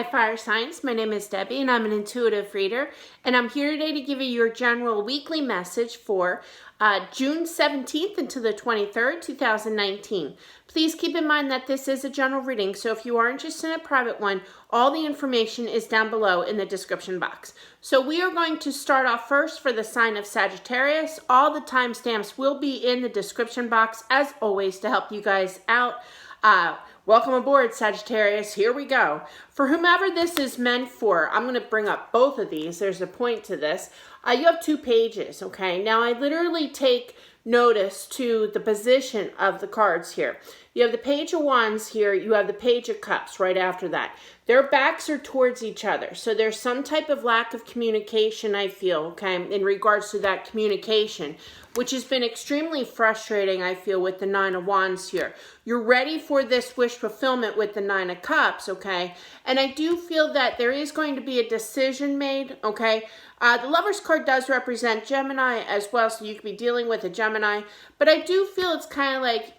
Hi Fire Signs, my name is Debbie and I'm an intuitive reader, and I'm here today to give you your general weekly message for June 17th until the 23rd, 2019. Please keep in mind that this is a general reading, so if you are interested in a private one, all the information is down below in the description box. So we are going to start off first for the sign of Sagittarius. All the timestamps will be in the description box as always to help you guys out. Welcome aboard, Sagittarius. Here we go. For whomever this is meant for, I'm going to bring up both of these. There's a point to this. You have 2 pages, okay? Now, I literally take notice to the position of the cards here. You have the Page of Wands here. You have the Page of Cups right after that. Their backs are towards each other. So there's some type of lack of communication, I feel, okay, in regards to that communication, which has been extremely frustrating, I feel, with the Nine of Wands here. You're ready for this wish fulfillment with the Nine of Cups, okay? And I do feel that there is going to be a decision made, okay? The Lover's card does represent Gemini as well, so you could be dealing with a Gemini. But I do feel it's kind of like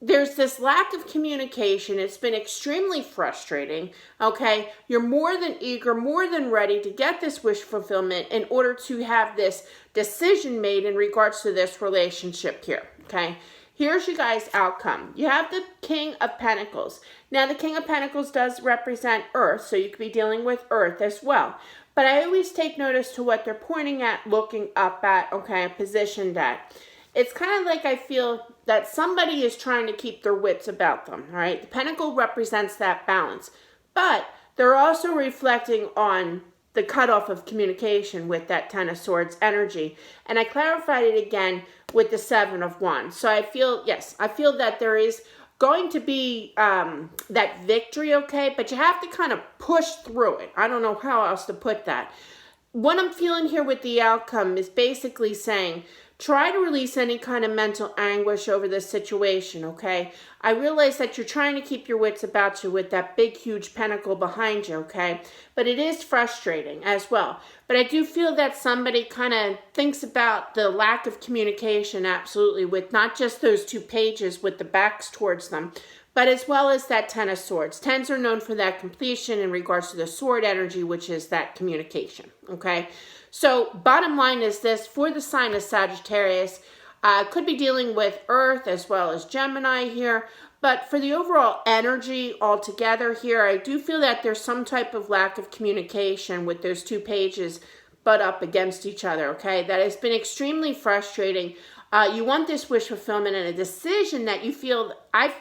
there's this lack of communication. It's been extremely frustrating, okay? You're more than eager, more than ready to get this wish fulfillment in order to have this decision made in regards to this relationship here, okay? Here's your guys' outcome. You have the King of Pentacles. Now, the King of Pentacles does represent Earth, so you could be dealing with Earth as well. But I always take notice to what they're pointing at, looking up at, okay, positioned at. It's kind of like I feel that somebody is trying to keep their wits about them, all right? The Pentacle represents that balance. But they're also reflecting on the cutoff of communication with that Ten of Swords energy. And I clarified it again with the Seven of Wands. So I feel, yes, I feel that there is going to be that victory, okay? But you have to kind of push through it. I don't know how else to put that. What I'm feeling here with the outcome is basically saying, try to release any kind of mental anguish over this situation, okay? I realize that you're trying to keep your wits about you with that big, huge pentacle behind you, okay? But it is frustrating as well. But I do feel that somebody kind of thinks about the lack of communication, absolutely, with not just those 2 pages with the backs towards them, but as well as that Ten of Swords. Tens are known for that completion in regards to the sword energy, which is that communication, okay? So bottom line is this, for the sign of Sagittarius, could be dealing with Earth as well as Gemini here. But for the overall energy altogether here, I do feel that there's some type of lack of communication with those 2 pages butt up against each other, okay? That has been extremely frustrating. You want this wish fulfillment and a decision that you feel, I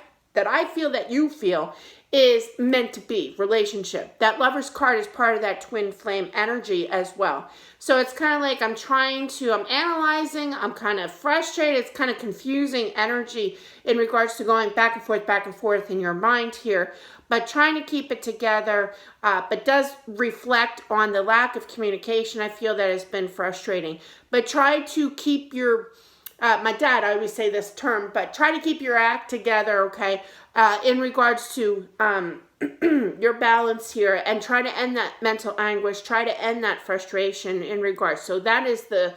feel that you feel is meant to be relationship. That Lover's card is part of that twin flame energy as well. So it's kind of like I'm analyzing, I'm kind of frustrated, it's kind of confusing energy in regards to going back and forth in your mind here, but trying to keep it together, but does reflect on the lack of communication. I feel that has been frustrating, but try to keep your my dad, I always say this term, but try to keep your act together, okay, in regards to your balance here, and try to end that mental anguish, try to end that frustration in regards. So that is the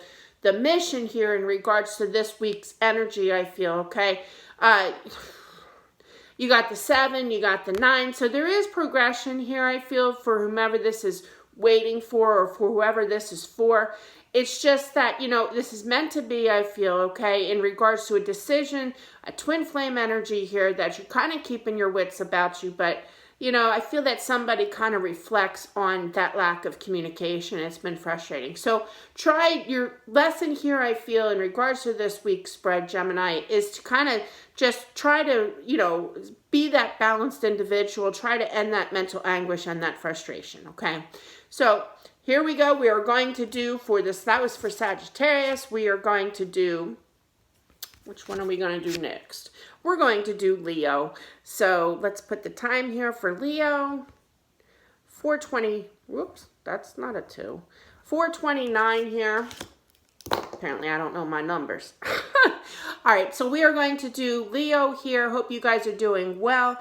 mission here in regards to this week's energy, I feel, okay. You got the 7, you got the 9, so there is progression here, I feel, for whomever this is waiting for, or for whoever this is for. It's just that, you know, this is meant to be, I feel, okay, in regards to a decision, a twin flame energy here that you're kind of keeping your wits about you. But, you know, I feel that somebody kind of reflects on that lack of communication. It's been frustrating. So try your lesson here, I feel, in regards to this week's spread, Gemini, is to kind of just try to, you know, be that balanced individual. Try to end that mental anguish and that frustration, okay? So here we go. We are going to do for this, that was for Sagittarius. We are going to do, which one are we going to do next? We're going to do Leo. So let's put the time here for Leo. 4:20, whoops, that's not a 2. 4:29 here. Apparently I don't know my numbers. All right, so we are going to do Leo here. Hope you guys are doing well.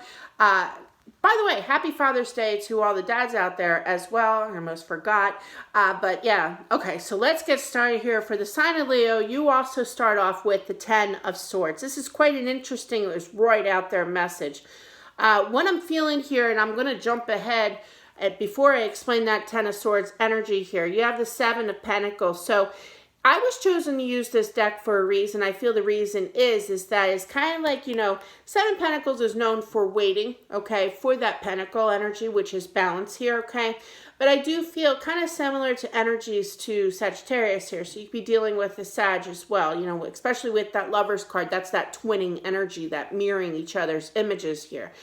By the way, happy Father's Day to all the dads out there as well. I almost forgot. But yeah, okay, so let's get started here. For the sign of Leo, you also start off with the 10 of Swords. This is quite an interesting, it was right out there message. What I'm feeling here, and I'm going to jump ahead before I explain that Ten of Swords energy here, you have the Seven of Pentacles. So I was chosen to use this deck for a reason. I feel the reason is that it's kind of like, you know, Seven Pentacles is known for waiting, okay, for that Pentacle energy, which is balance here, okay? But I do feel kind of similar to energies to Sagittarius here. So you could be dealing with the Sag as well, you know, especially with that Lover's card. That's that twinning energy, that mirroring each other's images here.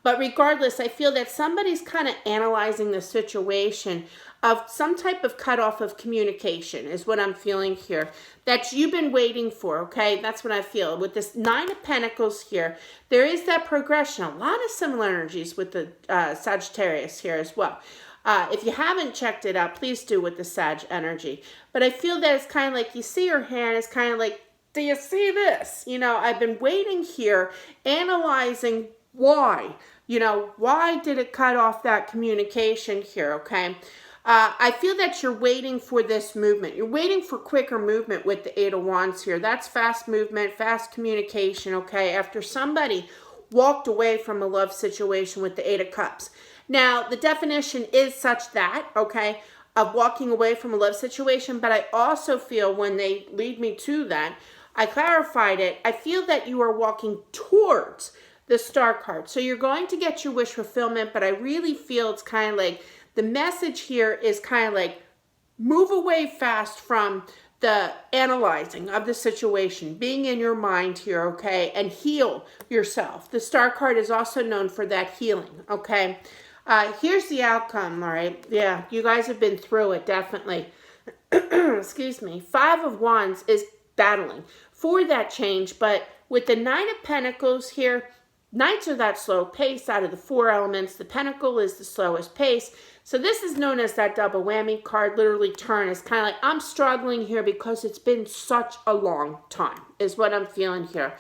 But regardless, I feel that somebody's kind of analyzing the situation of some type of cutoff of communication is what I'm feeling here. That you've been waiting for, okay? That's what I feel. With this Nine of Pentacles here, there is that progression. A lot of similar energies with the Sagittarius here as well. If you haven't checked it out, please do with the Sag energy. But I feel that it's kind of like you see your hand, it's kind of like, do you see this? You know, I've been waiting here, analyzing why. You know, why did it cut off that communication here, okay? I feel that you're waiting for this movement. You're waiting for quicker movement with the Eight of Wands here. That's fast movement, fast communication, okay? After somebody walked away from a love situation with the Eight of Cups. Now, the definition is such that, okay, of walking away from a love situation, but I also feel when they lead me to that, I clarified it, I feel that you are walking towards the Star card. So you're going to get your wish fulfillment, but I really feel it's kind of like the message here is kind of like move away fast from the analyzing of the situation, being in your mind here, okay, and heal yourself. The Star card is also known for that healing, okay. Here's the outcome, all right. Yeah, you guys have been through it, definitely. Excuse me. Five of Wands is battling for that change, but with the Nine of Pentacles here, Knights are that slow pace out of the four elements. The Pentacle is the slowest pace. So this is known as that double whammy card, literally turn. It's kind of like, I'm struggling here because it's been such a long time, is what I'm feeling here.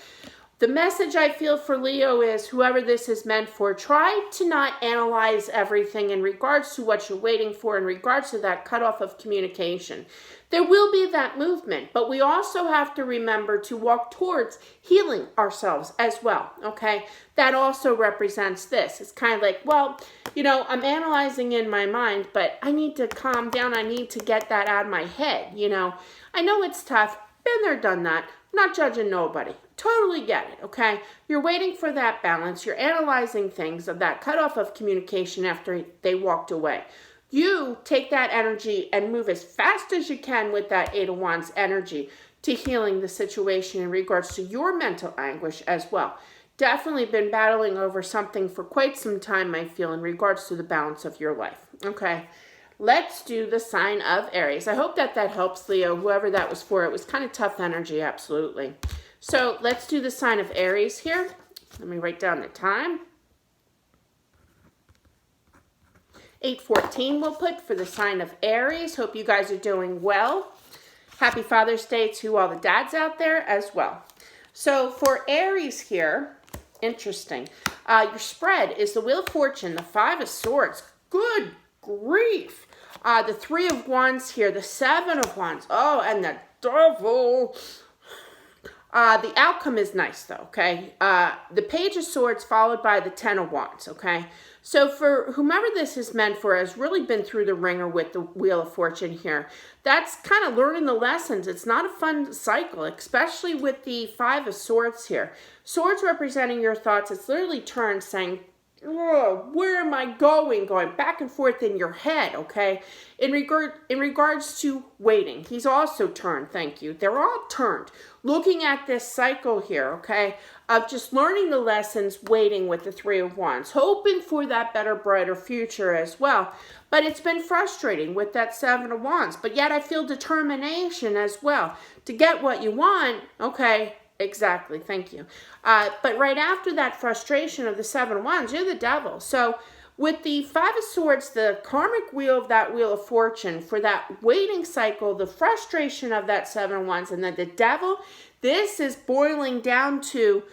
The message I feel for Leo is, whoever this is meant for, try to not analyze everything in regards to what you're waiting for, in regards to that cutoff of communication. There will be that movement, but we also have to remember to walk towards healing ourselves as well, okay? That also represents this. It's kind of like, well, you know, I'm analyzing in my mind, but I need to calm down. I need to get that out of my head, you know? I know it's tough. Been there, done that. Not judging nobody. Totally get it, okay? You're waiting for that balance. You're analyzing things of that cutoff of communication after they walked away. You take that energy and move as fast as you can with that Eight of Wands energy to healing the situation in regards to your mental anguish as well. Definitely been battling over something for quite some time, I feel, in regards to the balance of your life, okay? Let's do the sign of Aries. I hope that helps, Leo, whoever that was for. It was kind of tough energy, absolutely. So let's do the sign of Aries here. Let me write down the time. 8:14 we'll put for the sign of Aries. Hope you guys are doing well. Happy Father's Day to all the dads out there as well. So for Aries here, interesting. Your spread is the Wheel of Fortune, the Five of Swords. Good grief. The Three of Wands here, the Seven of Wands. Oh, and the Devil. The outcome is nice, though, okay? The Page of Swords followed by the Ten of Wands, okay? So for whomever this is meant for, has really been through the ringer with the Wheel of Fortune here. That's kind of learning the lessons. It's not a fun cycle, especially with the Five of Swords here. Swords representing your thoughts. It's literally turned saying, oh, where am I going? Going back and forth in your head, okay? In regards to waiting, he's also turned, thank you. They're all turned. Looking at this cycle here, okay, of just learning the lessons, waiting with the Three of Wands, hoping for that better, brighter future as well. But it's been frustrating with that Seven of Wands. But yet I feel determination as well to get what you want, okay? Exactly, thank you. But right after that frustration of the Seven of Wands, you're the Devil. So with the Five of Swords, the karmic wheel of that Wheel of Fortune, for that waiting cycle, the frustration of that Seven of Wands, and then the Devil, this is boiling down to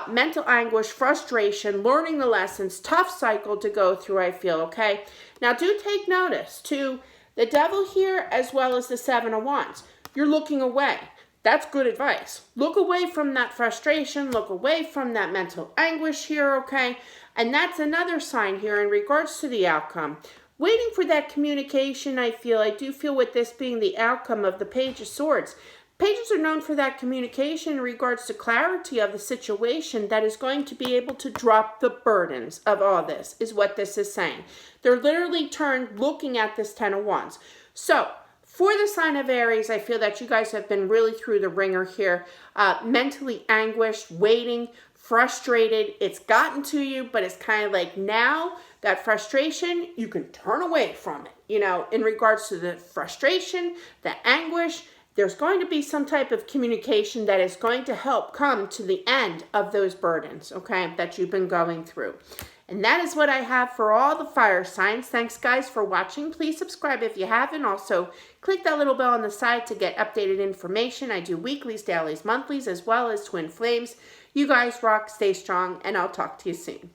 mental anguish, frustration, learning the lessons, tough cycle to go through, I feel, okay? Now do take notice to the Devil here as well as the Seven of Wands. You're looking away. That's good advice. Look away from that frustration. Look away from that mental anguish here, okay? And that's another sign here in regards to the outcome. Waiting for that communication, I do feel with this being the outcome of the Page of Swords. Pages are known for that communication in regards to clarity of the situation that is going to be able to drop the burdens of all this, is what this is saying. They're literally turned looking at this Ten of Wands. So, for the sign of Aries, I feel that you guys have been really through the ringer here, mentally anguished, waiting, frustrated. It's gotten to you, but it's kind of like now that frustration, you can turn away from it. You know, in regards to the frustration, the anguish, there's going to be some type of communication that is going to help come to the end of those burdens, okay, that you've been going through. And that is what I have for all the fire signs. Thanks, guys, for watching. Please subscribe if you haven't. Also, click that little bell on the side to get updated information. I do weeklies, dailies, monthlies, as well as twin flames. You guys rock, stay strong, and I'll talk to you soon.